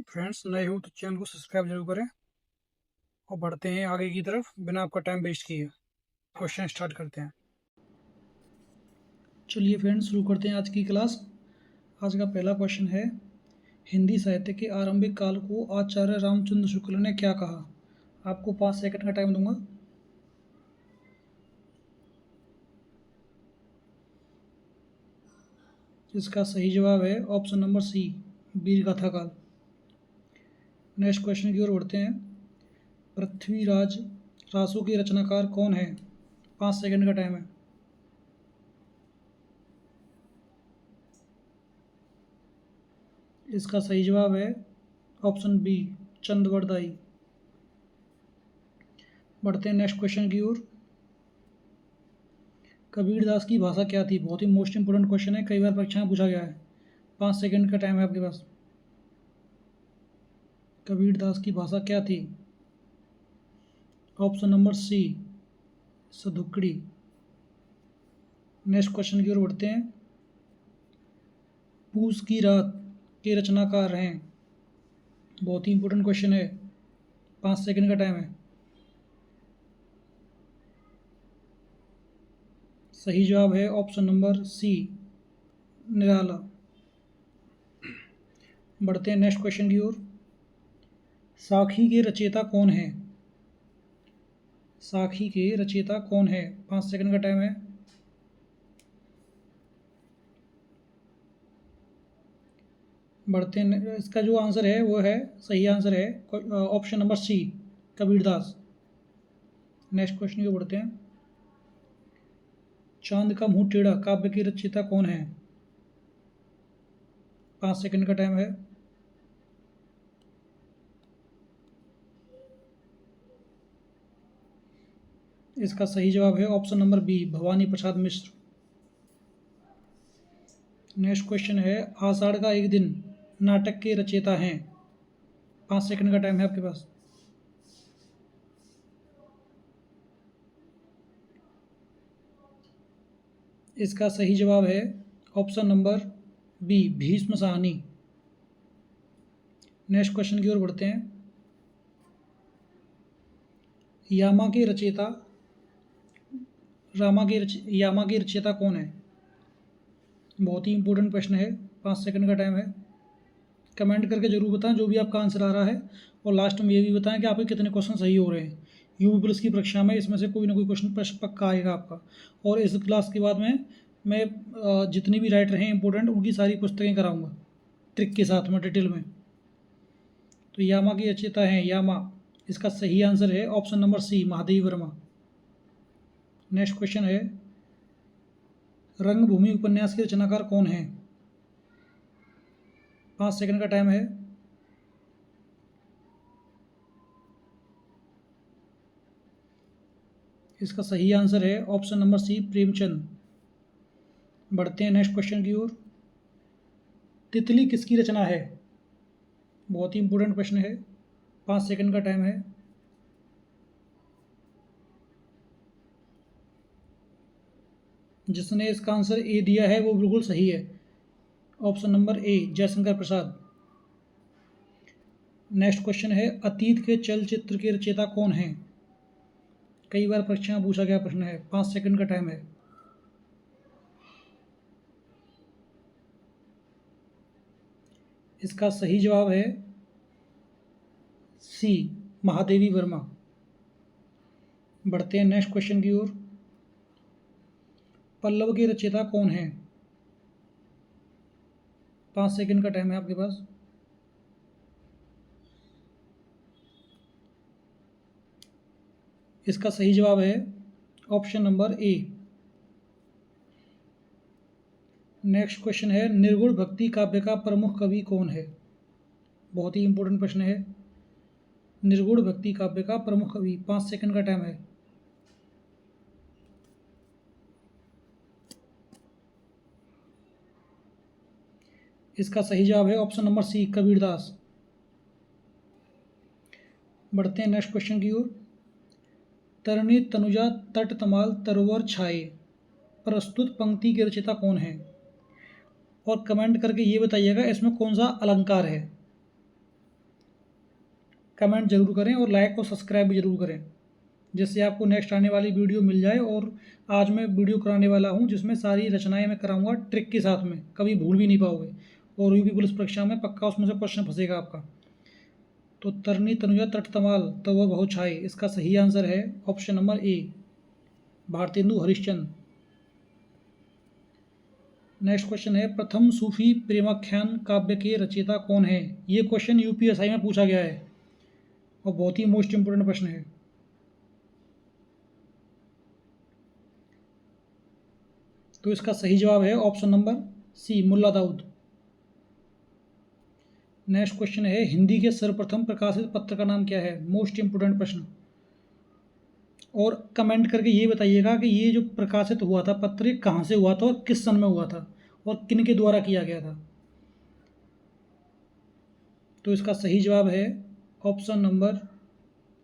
Friends, नए हो तो चैनल को सब्सक्राइब जरूर करें और बढ़ते हैं आगे की तरफ बिना आपका टाइम वेस्ट किए। क्वेश्चन स्टार्ट करते हैं। चलिए फ्रेंड्स, शुरू करते हैं आज की क्लास। आज का पहला क्वेश्चन है, हिंदी साहित्य के आरंभिक काल को आचार्य रामचंद्र शुक्ल ने क्या कहा? आपको 5 सेकंड का टाइम दूंगा। इसका सही जवाब है ऑप्शन नंबर सी, वीरगाथा काल। नेक्स्ट क्वेश्चन की ओर बढ़ते हैं। पृथ्वीराज रासो के रचनाकार कौन है? 5 सेकंड का टाइम है। इसका सही जवाब है ऑप्शन बी, चंदवरदाई। बढ़ते हैं नेक्स्ट क्वेश्चन की ओर। कबीरदास की भाषा क्या थी? बहुत ही मोस्ट इंपोर्टेंट क्वेश्चन है, कई बार परीक्षा में पूछा गया है। 5 सेकंड का टाइम है आपके पास। कबीरदास की भाषा क्या थी? ऑप्शन नंबर सी, सदुकड़ी। नेक्स्ट क्वेश्चन की ओर बढ़ते हैं। पूस की रात के रचनाकार हैं? बहुत ही इंपॉर्टेंट क्वेश्चन है। 5 सेकंड का टाइम है। सही जवाब है ऑप्शन नंबर सी, निराला। बढ़ते हैं नेक्स्ट क्वेश्चन की ओर। साखी के रचयिता कौन है? साखी के रचयिता कौन है? 5 सेकंड का टाइम है। बढ़ते हैं, इसका जो आंसर है वो है, सही आंसर है option number C, Kabirdas. Next question की ओर बढ़ते हैं। चांद का मुंह टेढ़ा काव्य की रचयिता कौन है? 5 सेकंड का टाइम है। इसका सही जवाब है option number B, Bhavani Prasad Mishra. Next question है, आषाढ़ का एक दिन नाटक के रचयिता हैं? 5 सेकंड का टाइम है आपके पास। इसका सही जवाब है option number B, Bhishma Sahni. Next question की ओर बढ़ते हैं। यामा के रचयिता यामा के रचयिता कौन है? बहुत ही इंपॉर्टेंट प्रश्न है। 5 सेकंड का टाइम है। कमेंट करके जरूर बताएं जो भी आपका आंसर आ रहा है, और लास्ट में ये भी बताएं कि आपके कितने क्वेश्चन सही हो रहे हैं। यूपी पुलिस की परीक्षा में इसमें से कोई ना कोई क्वेश्चन प्रश्न पक्का आएगा आपका। और इस क्लास के बाद में मैं जितनी भी राइटर हैं इंपॉर्टेंट, उनकी सारी पुस्तकें कराऊंगा ट्रिक के साथ में, डिटेल में। तो यामा की रचयिता हैं यामा। इसका सही आंसर है option number C, Mahadevi Verma. Next question है, रंगभूमि उपन्यास के रचनाकार कौन है? 5 सेकंड का टाइम है। इसका सही आंसर है ऑप्शन नंबर सी, प्रेमचंद। बढ़ते हैं नेक्स्ट क्वेश्चन की ओर। तितली किसकी रचना है? बहुत ही इंपॉर्टेंट प्रश्न है। 5 सेकंड का टाइम है। जिसने इसका आंसर ए दिया है वो बिल्कुल सही है, option number A, Jaishankar Prasad. Next question है, अतीत के चलचित्र के रचयिता कौन हैं? कई बार परीक्षा में पूछा गया प्रश्न है। 5 सेकंड का टाइम है। इसका सही जवाब है सी, महादेवी वर्मा। बढ़ते हैं नेक्स्ट क्वेश्चन की ओर। पल्लव के रचयिता कौन है? 5 सेकंड का टाइम है आपके पास। इसका सही जवाब है option number A. Next question है, निर्गुण भक्ति काव्य का प्रमुख कवि कौन है? बहुत ही इंपॉर्टेंट प्रश्न है। निर्गुण भक्ति काव्य का प्रमुख कवि, 5 सेकंड का टाइम है। इसका सही जवाब है ऑप्शन नंबर सी, कबीरदास। बढ़ते हैं नेक्स्ट क्वेश्चन की ओर। तरणी तनुजा तट तमाल तरोवर छाए प्रस्तुत पंक्ति के रचयिता कौन है? और कमेंट करके ये बताइएगा इसमें कौन सा अलंकार है। कमेंट ज़रूर करें और लाइक और सब्सक्राइब भी ज़रूर करें, जिससे आपको नेक्स्ट आने वाली वीडियो मिल जाए। और आज मैं वीडियो कराने वाला हूं जिसमें सारी रचनाएं मैं कराऊंगा ट्रिक के साथ में, कभी भूल भी नहीं पाओगे, और यूपी पुलिस परीक्षा में पक्का उसमें से क्वेश्चन फंसेगा आपका। तो तरनी तनुजा तट तमाल तो वह बहुत छाए, इसका सही आंसर है option number A, Bharatendu Harishchandra. Next question है, प्रथम सूफी प्रेमाख्यान काव्य के रचयिता कौन है? ये क्वेश्चन यूपीएसआई में पूछा गया है और बहुत ही मोस्ट इंपोर्टेंट प्रश्न है। तो इसका सही जवाब है ऑप्शन नंबर सी, मुल्ला दाऊद। नेक्स्ट क्वेश्चन है, हिंदी के सर्वप्रथम प्रकाशित पत्र का नाम क्या है? मोस्ट इंपोर्टेंट प्रश्न। और कमेंट करके ये बताइएगा कि ये जो प्रकाशित हुआ था पत्र कहाँ से हुआ था और किस सन में हुआ था और किन के द्वारा किया गया था। तो इसका सही जवाब है ऑप्शन नंबर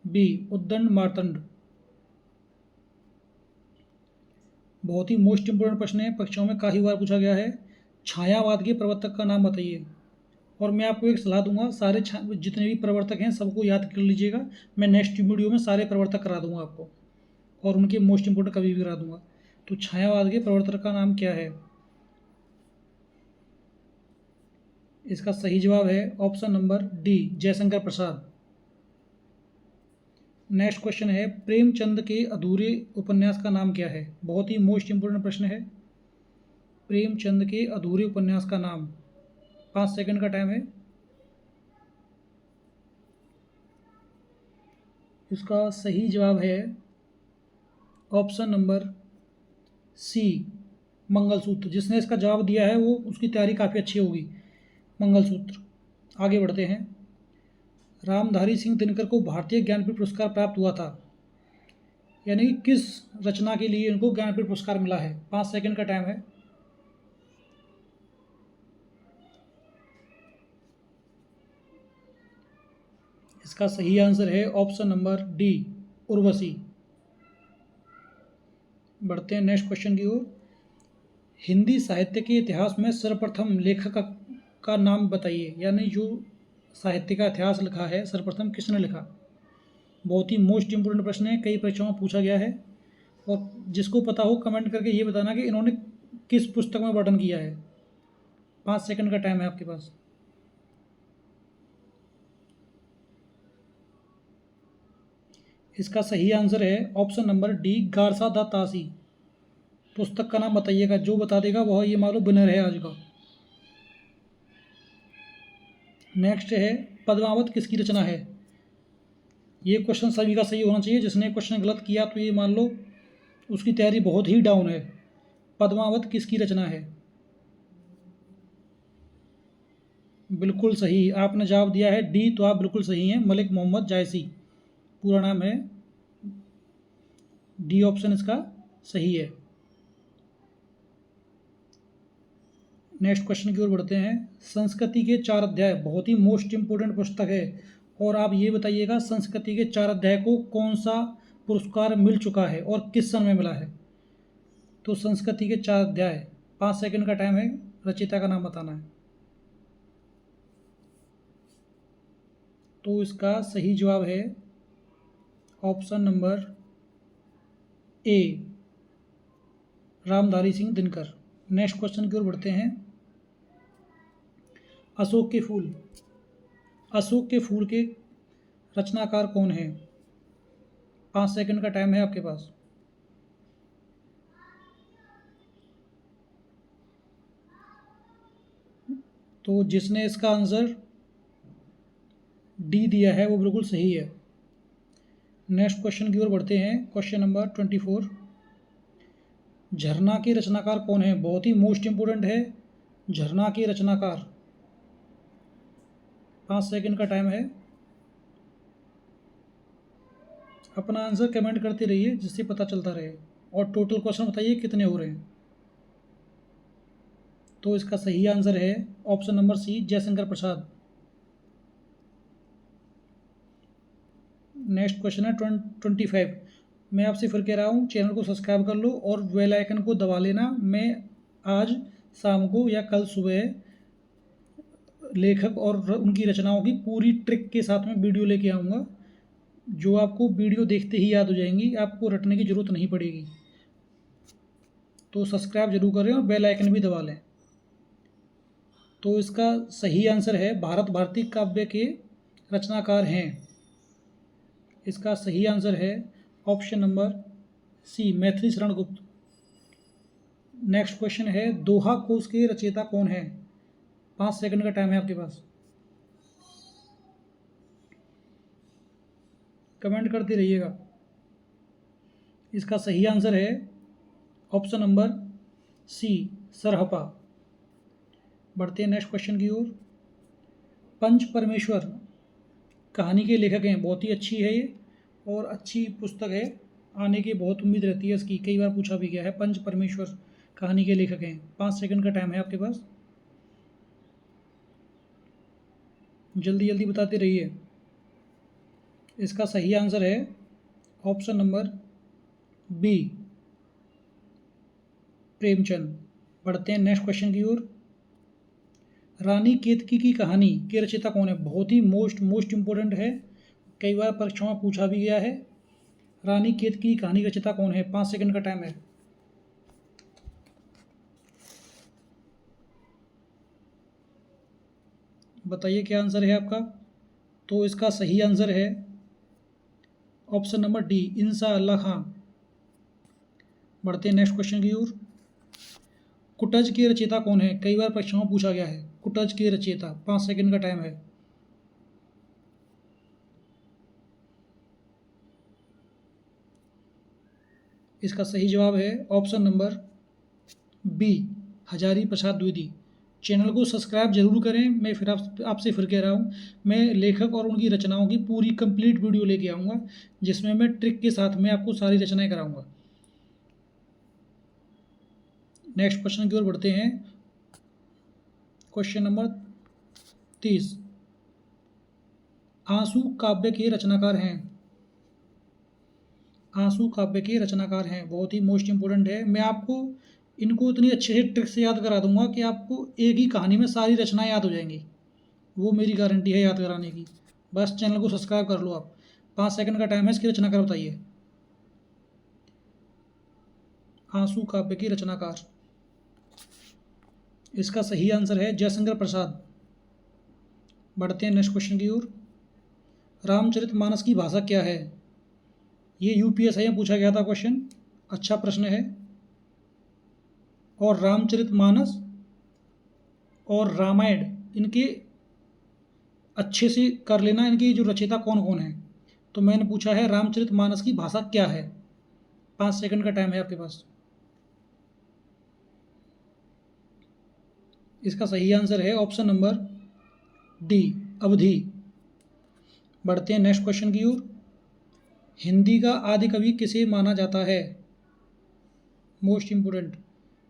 बी, उद्दंड मार्तंड। बहुत ही मोस्ट इंपोर्टेंट प्रश्न है, परीक्षाओं में काफ़ी बार पूछा गया है। छायावाद के प्रवर्तक का नाम बताइए। और मैं आपको एक सलाह दूंगा, सारे जितने भी प्रवर्तक हैं सबको याद कर लीजिएगा। मैं नेक्स्ट वीडियो में सारे प्रवर्तक करा दूंगा आपको और उनके मोस्ट इंपोर्टेंट कभी भी करा दूंगा। तो छायावाद के प्रवर्तक का नाम क्या है? इसका सही जवाब है option number D, Jaishankar Prasad. Next question है, प्रेमचंद के अधूरे उपन्यास का नाम क्या है? बहुत ही मोस्ट इंपोर्टेंट प्रश्न है। प्रेमचंद के अधूरे उपन्यास का नाम, 5 सेकंड का टाइम है। इसका सही जवाब है ऑप्शन नंबर सी, मंगलसूत्र। जिसने इसका जवाब दिया है वो उसकी तैयारी काफ़ी अच्छी होगी। मंगलसूत्र। आगे बढ़ते हैं। रामधारी सिंह दिनकर को भारतीय ज्ञानपीठ पुरस्कार प्राप्त हुआ था, यानी कि किस रचना के लिए इनको ज्ञानपीठ पुरस्कार मिला है? 5 सेकंड का टाइम है। इसका सही आंसर है ऑप्शन नंबर डी, उर्वशी। बढ़ते हैं नेक्स्ट क्वेश्चन की ओर। हिंदी साहित्य के इतिहास में सर्वप्रथम लेखक का नाम बताइए, यानी जो साहित्य का इतिहास लिखा है सर्वप्रथम किसने लिखा? बहुत ही मोस्ट इंपोर्टेंट प्रश्न है, कई परीक्षाओं में पूछा गया है। और जिसको पता हो कमेंट करके ये बताना कि इन्होंने किस पुस्तक में वर्णन किया है। 5 सेकंड का टाइम है आपके पास। इसका सही आंसर है ऑप्शन नंबर डी, गारसा दा तासी। पुस्तक का नाम बताइएगा, जो बता देगा वह ये मान लो विनर है आज का। नेक्स्ट है, पद्मावत किसकी रचना है? ये क्वेश्चन सभी का सही होना चाहिए, जिसने क्वेश्चन गलत किया तो ये मान लो उसकी तैयारी बहुत ही डाउन है। पद्मावत किसकी रचना है? बिल्कुल सही, आपने जवाब दिया है डी, तो आप बिल्कुल सही हैं, मलिक मोहम्मद जायसी पूरा नाम है। डी ऑप्शन इसका सही है। नेक्स्ट क्वेश्चन की ओर बढ़ते हैं। संस्कृति के 4 अध्याय बहुत ही मोस्ट इंपोर्टेंट पुस्तक है, और आप ये बताइएगा संस्कृति के 4 अध्याय को कौन सा पुरस्कार मिल चुका है और किस सन में मिला है? तो संस्कृति के 4 अध्याय, 5 सेकंड का टाइम है, रचयिता का नाम बताना है। तो इसका सही जवाब है option number A, Ramdhari Singh Dinkar. Next question की ओर बढ़ते हैं। अशोक के फूल, अशोक के फूल के रचनाकार कौन है? 5 सेकंड का टाइम है आपके पास। तो जिसने इसका आंसर डी दिया है वो बिल्कुल सही है। नेक्स्ट क्वेश्चन की ओर बढ़ते हैं। क्वेश्चन नंबर 24, झरना के रचनाकार कौन है? बहुत ही मोस्ट इंपोर्टेंट है, झरना के रचनाकार। 5 सेकंड का टाइम है। अपना आंसर कमेंट करते रहिए जिससे पता चलता रहे, और टोटल क्वेश्चन बताइए कितने हो रहे हैं। तो इसका सही आंसर है ऑप्शन नंबर सी, जयशंकर प्रसाद। नेक्स्ट क्वेश्चन है 25। मैं आपसे फिर कह रहा हूँ चैनल को सब्सक्राइब कर लो और बेल आइकन को दबा लेना। मैं आज शाम को या कल सुबह लेखक और उनकी रचनाओं की पूरी ट्रिक के साथ में वीडियो लेके आऊँगा, जो आपको वीडियो देखते ही याद हो जाएंगी, आपको रटने की ज़रूरत नहीं पड़ेगी। तो सब्सक्राइब जरूर करें और बेल आइकन भी दबा लें। तो इसका सही आंसर है भारत भारती काव्य के रचनाकार हैं। इसका सही आंसर है ऑप्शन नंबर सी, मैथिली शरण गुप्त। नेक्स्ट क्वेश्चन है, दोहा कोश के रचयिता कौन है? 5 सेकंड का टाइम है आपके पास, कमेंट करते रहिएगा। इसका सही आंसर है ऑप्शन नंबर सी, सरहपा। बढ़ते हैं नेक्स्ट क्वेश्चन की ओर। पंच परमेश्वर कहानी के लेखक हैं, बहुत ही अच्छी है ये और अच्छी पुस्तक है, आने की बहुत उम्मीद रहती है इसकी, कई बार पूछा भी गया है। पंच परमेश्वर कहानी के लेखक हैं। 5 सेकंड का टाइम है आपके पास, जल्दी जल्दी बताते रहिए। इसका सही आंसर है ऑप्शन नंबर बी, प्रेमचंद। बढ़ते हैं नेक्स्ट क्वेश्चन की ओर। रानी केतकी की कहानी के रचयिता कौन है? बहुत ही मोस्ट इम्पोर्टेंट है, कई बार परीक्षाओं में पूछा भी गया है। रानी केतकी की कहानी का रचयिता कौन है? 5 सेकंड का टाइम है, बताइए क्या आंसर है आपका। तो इसका सही आंसर है ऑप्शन नंबर डी, इंसा अल्लाह खां। बढ़ते हैं नेक्स्ट क्वेश्चन की ओर। कुटज के रचयिता कौन है? कई बार परीक्षाओं में पूछा गया है, कुटज के रचयिता। 5 सेकंड का टाइम है, इसका सही जवाब है option number B, Hazari Prasad Dwivedi. Channel को सब्सक्राइब जरूर करें। मैं फिर आपसे फिर कह रहा हूँ, मैं लेखक और उनकी रचनाओं की पूरी कंप्लीट वीडियो लेके आऊँगा, जिसमें मैं ट्रिक के साथ में आपको सारी रचनाएं कराऊँगा। नेक्स्ट क्वेश्चन की ओर बढ़ते हैं। क्वेश्चन नंबर 30, आंसू काव्य के रचनाकार हैं। आंसू काव्य के रचनाकार हैं, बहुत ही मोस्ट इंपोर्टेंट है। मैं आपको इनको इतनी अच्छे से ट्रिक से याद करा दूंगा कि आपको एक ही कहानी में सारी रचनाएं याद हो जाएंगी, वो मेरी गारंटी है याद कराने की। बस चैनल को सब्सक्राइब कर लो आप। 5 सेकंड का टाइम है, इसकी रचनाकार बताइए। आंसू काव्य के रचनाकार, इसका सही आंसर है जयशंकर प्रसाद। बढ़ते हैं नेक्स्ट क्वेश्चन की ओर। रामचरितमानस की भाषा क्या है? ये यूपीएससी में पूछा गया था क्वेश्चन, अच्छा प्रश्न है। और रामचरितमानस और रामायण, इनके अच्छे से कर लेना, इनकी जो रचयिता कौन कौन है। तो मैंने पूछा है रामचरितमानस की भाषा क्या है। 5 सेकंड का टाइम है आपके पास, इसका सही आंसर है ऑप्शन नंबर डी, अवधी। बढ़ते हैं नेक्स्ट क्वेश्चन की ओर। हिंदी का आदि कवि किसे माना जाता है? मोस्ट इंपोर्टेंट,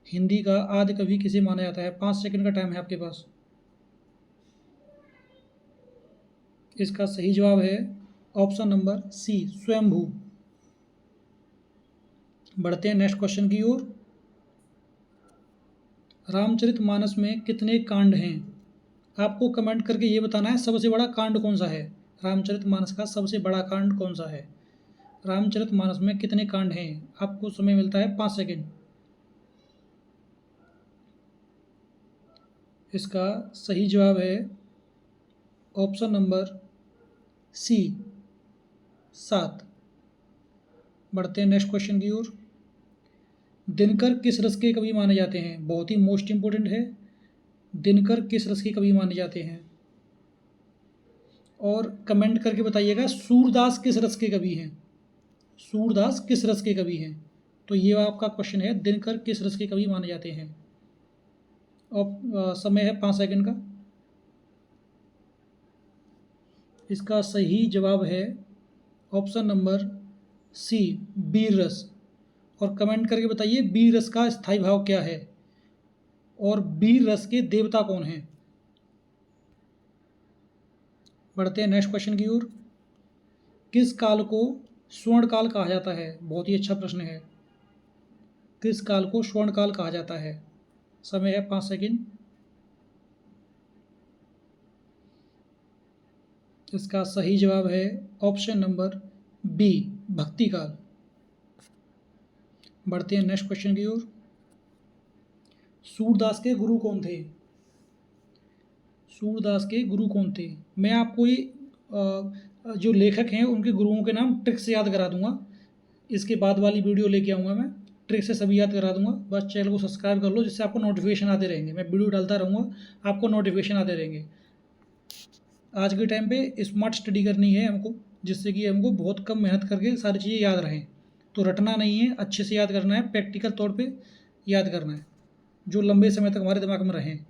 हिंदी का आदि कवि किसे माना जाता है? 5 सेकंड का टाइम है आपके पास, इसका सही जवाब है ऑप्शन नंबर सी, स्वयंभू। बढ़ते हैं नेक्स्ट क्वेश्चन की ओर। रामचरितमानस में कितने कांड हैं? आपको कमेंट करके ये बताना है सबसे बड़ा कांड कौन सा है। रामचरितमानस का सबसे बड़ा कांड कौन सा है? रामचरितमानस में कितने कांड हैं? आपको समय मिलता है 5 सेकंड। इसका सही जवाब है ऑप्शन नंबर सी, 7। बढ़ते हैं नेक्स्ट क्वेश्चन की ओर। दिनकर किस रस के कवि माने जाते हैं? बहुत ही मोस्ट इंपोर्टेंट है, दिनकर किस रस के कवि माने जाते हैं? और कमेंट करके बताइएगा सूरदास किस रस के कवि हैं। सूरदास किस रस के कवि हैं? तो ये आपका क्वेश्चन है, दिनकर किस रस के कवि माने जाते हैं। और समय है 5 सेकंड का, इसका सही जवाब है ऑप्शन नंबर सी, बीर रस। और कमेंट करके बताइए बीर रस का स्थायी भाव क्या है और बीर रस के देवता कौन हैं। बढ़ते हैं नेक्स्ट क्वेश्चन की ओर। किस काल को स्वर्ण काल कहा जाता है? बहुत ही अच्छा प्रश्न है, किस काल को स्वर्ण काल कहा जाता है? समय है 5 सेकंड, इसका सही जवाब है ऑप्शन नंबर बी, भक्ति काल। बढ़ते हैं नेक्स्ट क्वेश्चन की ओर। सूरदास के गुरु कौन थे? सूरदास के गुरु कौन थे? मैं आपको ये जो लेखक हैं उनके गुरुओं के नाम ट्रिक से याद करा दूंगा। इसके बाद वाली वीडियो लेके आऊँगा मैं, ट्रिक से सभी याद करा दूंगा। बस चैनल को सब्सक्राइब कर लो, जिससे आपको नोटिफिकेशन आते रहेंगे। मैं वीडियो डालता रहूँगा, आपको नोटिफिकेशन आते रहेंगे। आज के टाइम पे स्मार्ट स्टडी करनी है हमको, जिससे कि हमको बहुत कम मेहनत करके सारी चीज़ें याद रहें। तो रटना नहीं है, अच्छे से याद करना है, प्रैक्टिकल तौर पे याद करना है, जो लंबे समय तक हमारे दिमाग में रहें।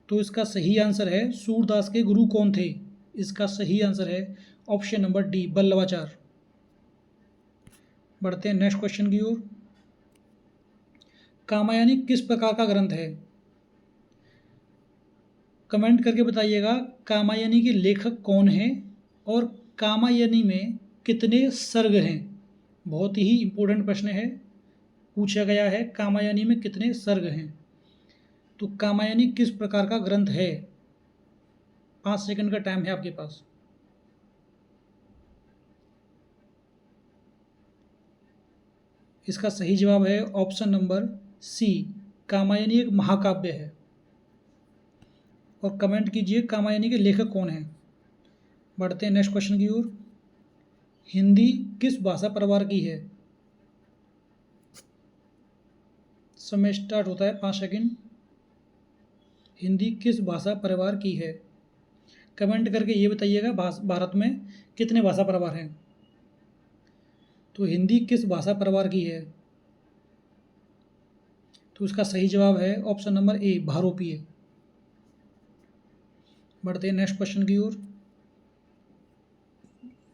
तो इसका सही आंसर है सूरदास के गुरु कौन थे? इसका सही आंसर है ऑप्शन नंबर डी, बल्लवाचार। बढ़ते हैं नेक्स्ट क्वेश्चन की ओर। कामायनी किस प्रकार का ग्रंथ है? कमेंट करके बताइएगा कामायनी के लेखक कौन हैं और कामायनी में कितने सर्ग हैं। बहुत ही इम्पोर्टेंट प्रश्न है, पूछा गया है कामायनी में कितने सर्ग हैं। तो कामायनी किस प्रकार का ग्रंथ है? 5 सेकंड का टाइम है आपके पास। इसका सही जवाब है ऑप्शन नंबर सी, कामायनी एक महाकाव्य है। और कमेंट कीजिए कामायनी के लेखक कौन हैं। बढ़ते हैं नेक्स्ट क्वेश्चन की ओर। हिंदी किस भाषा परिवार की है? समय स्टार्ट होता है, 5 सेकंड। हिंदी किस भाषा परिवार की है? कमेंट करके ये बताइएगा भारत में कितने भाषा परिवार हैं। तो हिंदी किस भाषा परिवार की है? तो इसका सही जवाब है ऑप्शन नंबर ए, भारोपीय। बढ़ते हैं नेक्स्ट क्वेश्चन की ओर।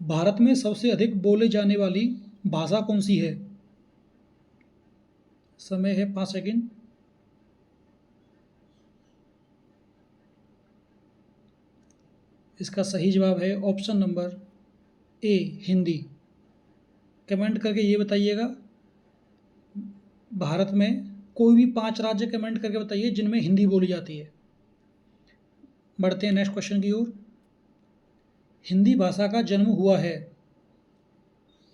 भारत में सबसे अधिक बोले जाने वाली भाषा कौन सी है? समय है 5 सेकंड। इसका सही जवाब है option number A, Hindi. Comment करके ये बताइएगा भारत में कोई भी 5 राज्य कमेंट करके बताइए जिनमें हिंदी बोली जाती है। बढ़ते हैं नेक्स्ट क्वेश्चन की ओर। हिंदी भाषा का जन्म हुआ है।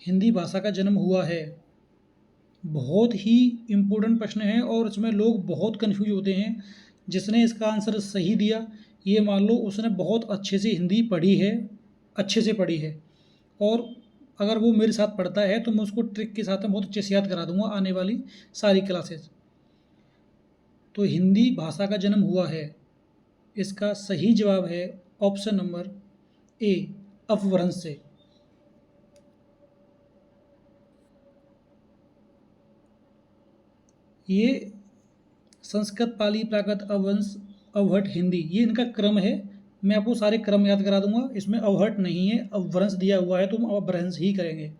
हिंदी भाषा का जन्म हुआ है, बहुत ही इम्पोर्टेंट प्रश्न है और इसमें लोग बहुत कंफ्यूज होते हैं। जिसने इसका आंसर सही दिया, ये मान लो उसने बहुत अच्छे से हिंदी पढ़ी है, अच्छे से पढ़ी है। और अगर वो मेरे साथ पढ़ता है तो मैं उसको ट्रिक के साथ में बहुत अच्छे से याद करा दूंगा आने वाली सारी क्लासेस। तो हिंदी भाषा का जन्म हुआ है, इसका सही जवाब है ऑप्शन नंबर ए, अपभ्रंश से। ये संस्कृत, पाली, प्राकृत, अपभ्रंश, अवहट, हिंदी, ये इनका क्रम है। मैं आपको सारे क्रम याद करा दूंगा। इसमें अवहट नहीं है, अपभ्रंश दिया हुआ है तो हम अपभ्रंश ही करेंगे।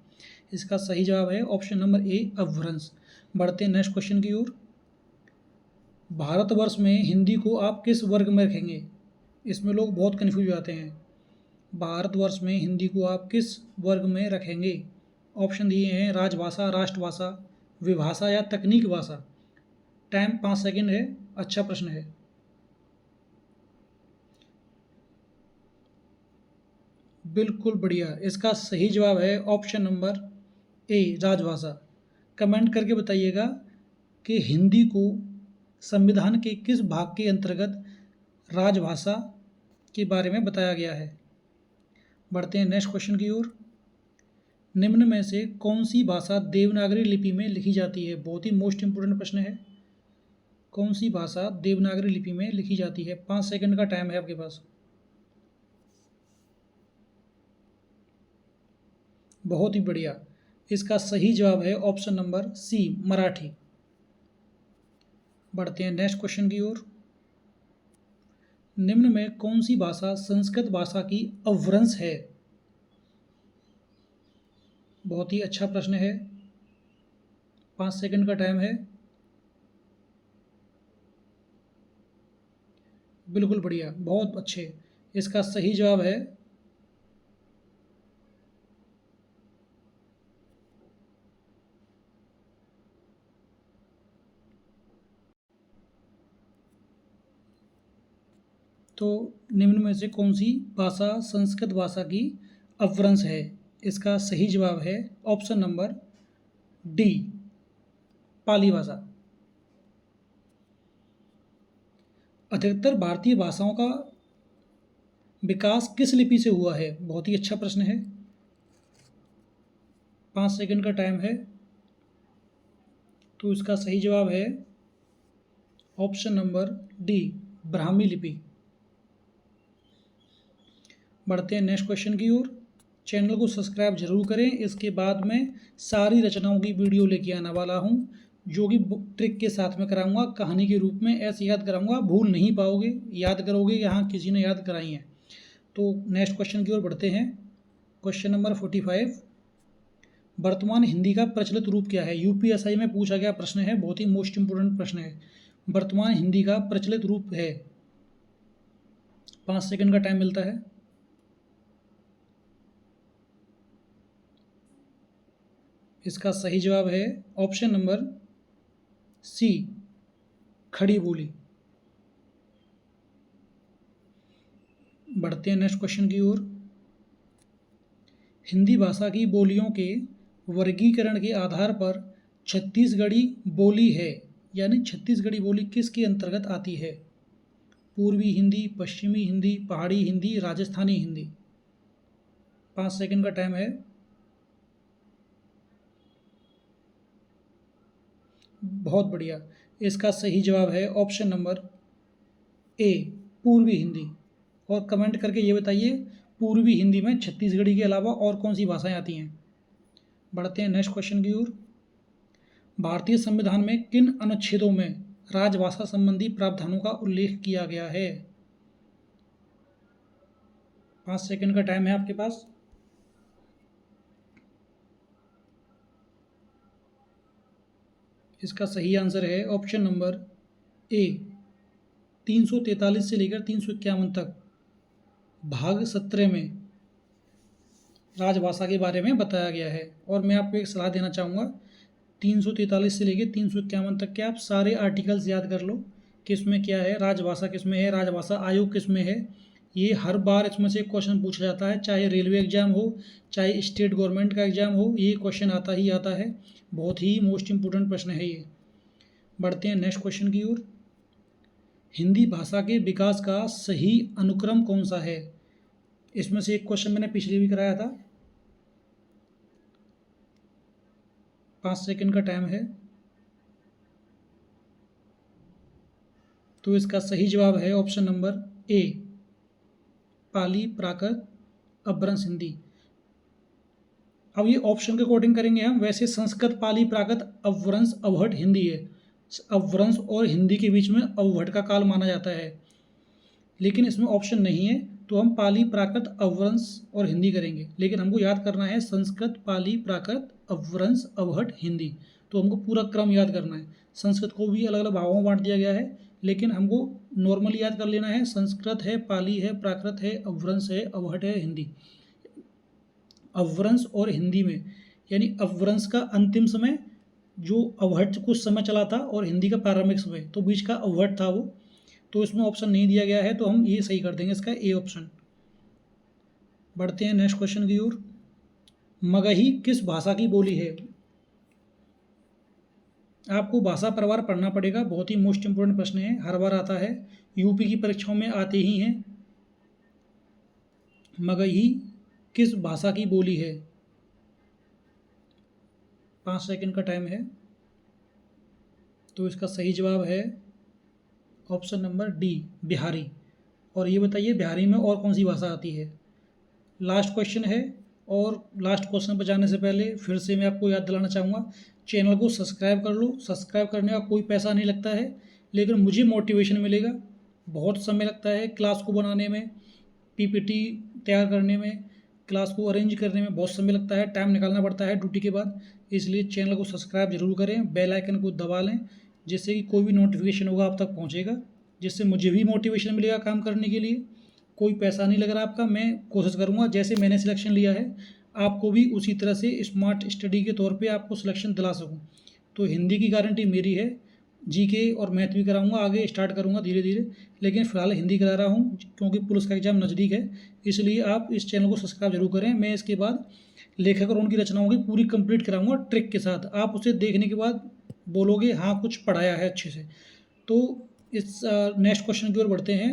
इसका सही जवाब है ऑप्शन नंबर ए, अपभ्रंश। बढ़ते हैं नेक्स्ट क्वेश्चन की ओर। भारतवर्ष में हिंदी को आप किस वर्ग में रखेंगे? इसमें लोग बहुत कन्फ्यूज हो जाते हैं। भारतवर्ष में हिंदी को आप किस वर्ग में रखेंगे? ऑप्शन दिए हैं राजभाषा, राष्ट्रभाषा, विभाषा या तकनीक भाषा। टाइम 5 सेकंड है, अच्छा प्रश्न है। बिल्कुल बढ़िया, इसका सही जवाब है ऑप्शन नंबर ए, राजभाषा। कमेंट करके बताइएगा कि हिंदी को संविधान के किस भाग के अंतर्गत राजभाषा के बारे में बताया गया है। बढ़ते हैं नेक्स्ट क्वेश्चन की ओर। निम्न में से कौन सी भाषा देवनागरी लिपि में लिखी जाती है? बहुत ही मोस्ट इंपोर्टेंट प्रश्न है। कौन सी भाषा देवनागरी लिपि में लिखी जाती है? 5 सेकंड का टाइम है आपके पास। बहुत ही बढ़िया, इसका सही जवाब है ऑप्शन नंबर सी, मराठी। बढ़ते हैं नेक्स्ट क्वेश्चन की ओर। निम्न में कौन सी भाषा संस्कृत भाषा की अपभ्रंश है? बहुत ही अच्छा प्रश्न है, 5 सेकंड का टाइम है। बिल्कुल बढ़िया, बहुत अच्छे। इसका सही जवाब है तो निम्न में से कौन सी भाषा संस्कृत भाषा की अपभ्रंश है? इसका सही जवाब है ऑप्शन नंबर डी, पाली भाषा। अधिकतर भारतीय भाषाओं का विकास किस लिपि से हुआ है? बहुत ही अच्छा प्रश्न है। 5 सेकंड का टाइम है। तो इसका सही जवाब है ऑप्शन नंबर डी, ब्राह्मी लिपि। बढ़ते हैं नेक्स्ट क्वेश्चन की ओर। चैनल को सब्सक्राइब जरूर करें। इसके बाद मैं सारी रचनाओं की वीडियो लेके आने वाला हूं, जो कि ट्रिक के साथ में कराऊंगा, कहानी के रूप में ऐसे याद कराऊंगा, भूल नहीं पाओगे, याद करोगे कि हाँ किसी ने याद कराई है। तो नेक्स्ट क्वेश्चन की ओर बढ़ते हैं। क्वेश्चन नंबर 45, वर्तमान हिंदी का प्रचलित रूप क्या है? यूपीएसआई में पूछा गया प्रश्न है, बहुत ही मोस्ट इंपोर्टेंट प्रश्न है। वर्तमान हिंदी का प्रचलित रूप है। 5 सेकंड का टाइम मिलता है। इसका सही जवाब है ऑप्शन नंबर सी, खड़ी बोली। बढ़ते हैं नेक्स्ट क्वेश्चन की ओर। हिंदी भाषा की बोलियों के वर्गीकरण के आधार पर छत्तीसगढ़ी बोली है, यानी छत्तीसगढ़ी बोली किसके अंतर्गत आती है? पूर्वी हिंदी, पश्चिमी हिंदी, पहाड़ी हिंदी, राजस्थानी हिंदी। 5 सेकंड का टाइम है। बहुत बढ़िया। इसका सही जवाब है ऑप्शन नंबर ए, पूर्वी हिंदी। और कमेंट करके ये बताइए पूर्वी हिंदी में छत्तीसगढ़ी के अलावा और कौन सी भाषाएं आती हैं। बढ़ते हैं नेक्स्ट क्वेश्चन की ओर। भारतीय संविधान में किन अनुच्छेदों में राजभाषा संबंधी प्रावधानों का उल्लेख किया गया है? 5 सेकंड का टाइम है आपके पास। इसका सही आंसर है ऑप्शन नंबर ए, 343 से लेकर 351 तक भाग 17 में राजभाषा के बारे में बताया गया है। और मैं आपको एक सलाह देना चाहूँगा, 343 से लेकर 351 तक के आप सारे आर्टिकल्स याद कर लो, किस में क्या है, राजभाषा किस में है, राजभाषा आयोग किस में है। ये हर बार इसमें से क्वेश्चन पूछा जाता है, चाहे रेलवे एग्जाम हो, चाहे स्टेट गवर्नमेंट का एग्जाम हो, ये क्वेश्चन आता ही आता है। बहुत ही मोस्ट इंपोर्टेंट प्रश्न है ये। बढ़ते हैं नेक्स्ट क्वेश्चन की ओर। हिंदी भाषा के विकास का सही अनुक्रम कौन सा है? इसमें से एक क्वेश्चन मैंने पिछले भी कराया था। 5 सेकंड का टाइम है। तो इसका सही जवाब है ऑप्शन नंबर ए, पाली, प्राकृत, अपभ्रंश हिंदी। अब ये ऑप्शन के अकॉर्डिंग करेंगे हम। वैसे संस्कृत, पाली, प्राकृत, अपभ्रंश, अवहट हिंदी है। अपभ्रंश और हिंदी के बीच में अवहट का काल माना जाता है, लेकिन इसमें ऑप्शन नहीं है, तो हम पाली, प्राकृत, अपभ्रंश और हिंदी करेंगे। लेकिन हमको याद करना है संस्कृत, पाली, प्राकृत, अपभ्रंश, अवहट, हिंदी। तो हमको पूरा क्रम याद करना है। संस्कृत को भी अलग अलग भागों में बांट दिया गया है, लेकिन हमको नॉर्मली याद कर लेना है। संस्कृत है, पाली है, प्राकृत है, अपभ्रंश है, अवहट है, हिंदी। अपभ्रंश और हिंदी में, यानी अपभ्रंश का अंतिम समय जो अवहट कुछ समय चला था, और हिंदी का प्रारंभिक समय, तो बीच का अवहट था वो। तो इसमें ऑप्शन नहीं दिया गया है, तो हम ये सही कर देंगे, इसका ए ऑप्शन। बढ़ते हैं नेक्स्ट क्वेश्चन की ओर। मगही किस भाषा की बोली है? आपको भाषा परिवार पढ़ना पड़ेगा, बहुत ही मोस्ट इंपोर्टेंट प्रश्न है, हर बार आता है, यूपी की परीक्षाओं में आते ही हैं। मगही किस भाषा की बोली है? 5 सेकंड का टाइम है। तो इसका सही जवाब है ऑप्शन नंबर डी, बिहारी। और ये बताइए बिहारी में और कौन सी भाषा आती है? लास्ट क्वेश्चन है, और लास्ट क्वेश्चन पर जाने से पहले फिर से मैं आपको याद दिलाना चाहूँगा, चैनल को सब्सक्राइब कर लो। सब्सक्राइब करने का कोई पैसा नहीं लगता है, लेकिन मुझे मोटिवेशन मिलेगा। बहुत समय लगता है क्लास को बनाने में, पीपीटी तैयार करने में, क्लास को अरेंज करने में बहुत समय लगता है, टाइम निकालना पड़ता है ड्यूटी के बाद। इसलिए चैनल को सब्सक्राइब जरूर करें, बेल आइकन को दबा लें, जिससे कि कोई भी नोटिफिकेशन होगा आप तक पहुंचेगा, जिससे मुझे भी मोटिवेशन मिलेगा काम करने के लिए। कोई पैसा नहीं लग रहा आपका, मैं कोशिश करूंगा जैसे मैंने सिलेक्शन लिया है, आपको भी उसी तरह से स्मार्ट स्टडी के तौर पे आपको सिलेक्शन दिला सकूं। तो हिंदी की गारंटी मेरी है, जीके और मैथ भी कराऊंगा, आगे स्टार्ट करूंगा धीरे धीरे, लेकिन फ़िलहाल हिंदी करा रहा हूं क्योंकि पुलिस का एग्ज़ाम नज़दीक है। इसलिए आप इस चैनल को सब्सक्राइब जरूर करें। मैं इसके बाद लेखक और उनकी रचनाओं की पूरी कंप्लीट कराऊंगा ट्रिक के साथ। आप उसे देखने के बाद बोलोगे हाँ कुछ पढ़ाया है अच्छे से। तो इस नेक्स्ट क्वेश्चन की ओर बढ़ते हैं।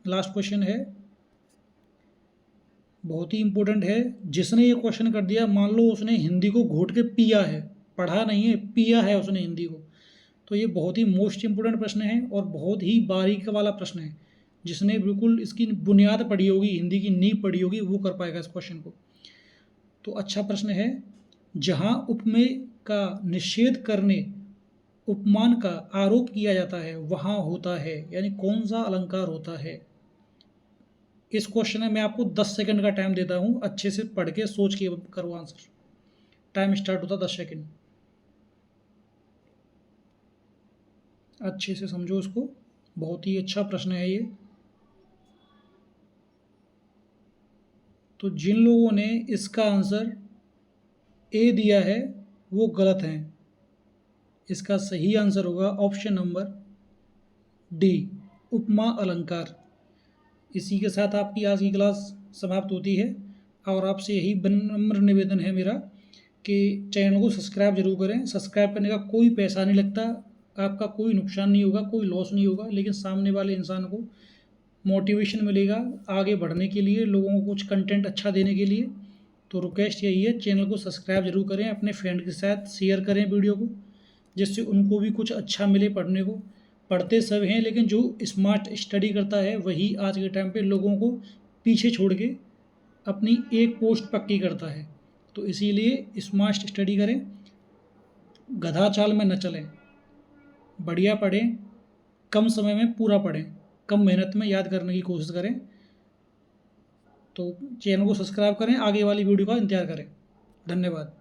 लास्ट क्वेश्चन है, बहुत ही इंपॉर्टेंट है। जिसने ये क्वेश्चन कर दिया, मान लो उसने हिंदी को घोट के पिया है, पढ़ा नहीं है, पिया है उसने हिंदी को, तो ये बहुत ही मोस्ट इंपॉर्टेंट प्रश्न है और बहुत ही बारीक वाला प्रश्न है। जिसने बिल्कुल इसकी बुनियाद पढ़ी होगी, हिंदी की नींव पढ़ी होगी, वो कर पाएगा इस क्वेश्चन को। तो अच्छा प्रश्न है, जहाँ उपमेय का निषेध करने उपमान का आरोप किया जाता है वहाँ होता है, यानी कौन सा अलंकार होता है। इस क्वेश्चन में मैं आपको 10 सेकंड का टाइम देता हूँ, अच्छे से पढ़ के सोच के करो आंसर। टाइम स्टार्ट होता 10 सेकंड। अच्छे से समझो इसको, बहुत ही अच्छा प्रश्न है ये। तो जिन लोगों ने इसका आंसर ए दिया है वो गलत हैं। इसका सही आंसर होगा ऑप्शन नंबर डी, उपमा अलंकार। इसी के साथ आपकी आज की क्लास समाप्त होती है और आपसे यही विनम्र निवेदन है मेरा कि चैनल को सब्सक्राइब जरूर करें। सब्सक्राइब करने का कोई पैसा नहीं लगता, आपका कोई नुकसान नहीं होगा, कोई लॉस नहीं होगा, लेकिन सामने वाले इंसान को मोटिवेशन मिलेगा आगे बढ़ने के लिए, लोगों को कुछ कंटेंट अच्छा देने के लिए। तो रिक्वेस्ट यही है, चैनल को सब्सक्राइब जरूर करें, अपने फ्रेंड के साथ शेयर करें वीडियो को, जिससे उनको भी कुछ अच्छा मिले पढ़ने को। पढ़ते सब हैं, लेकिन जो स्मार्ट स्टडी करता है वही आज के टाइम पे लोगों को पीछे छोड़ के अपनी एक पोस्ट पक्की करता है। तो इसीलिए स्मार्ट स्टडी करें, गधा चाल में न चलें, बढ़िया पढ़ें, कम समय में पूरा पढ़ें, कम मेहनत में याद करने की कोशिश करें। तो चैनल को सब्सक्राइब करें, आगे वाली वीडियो का इंतजार करें। धन्यवाद।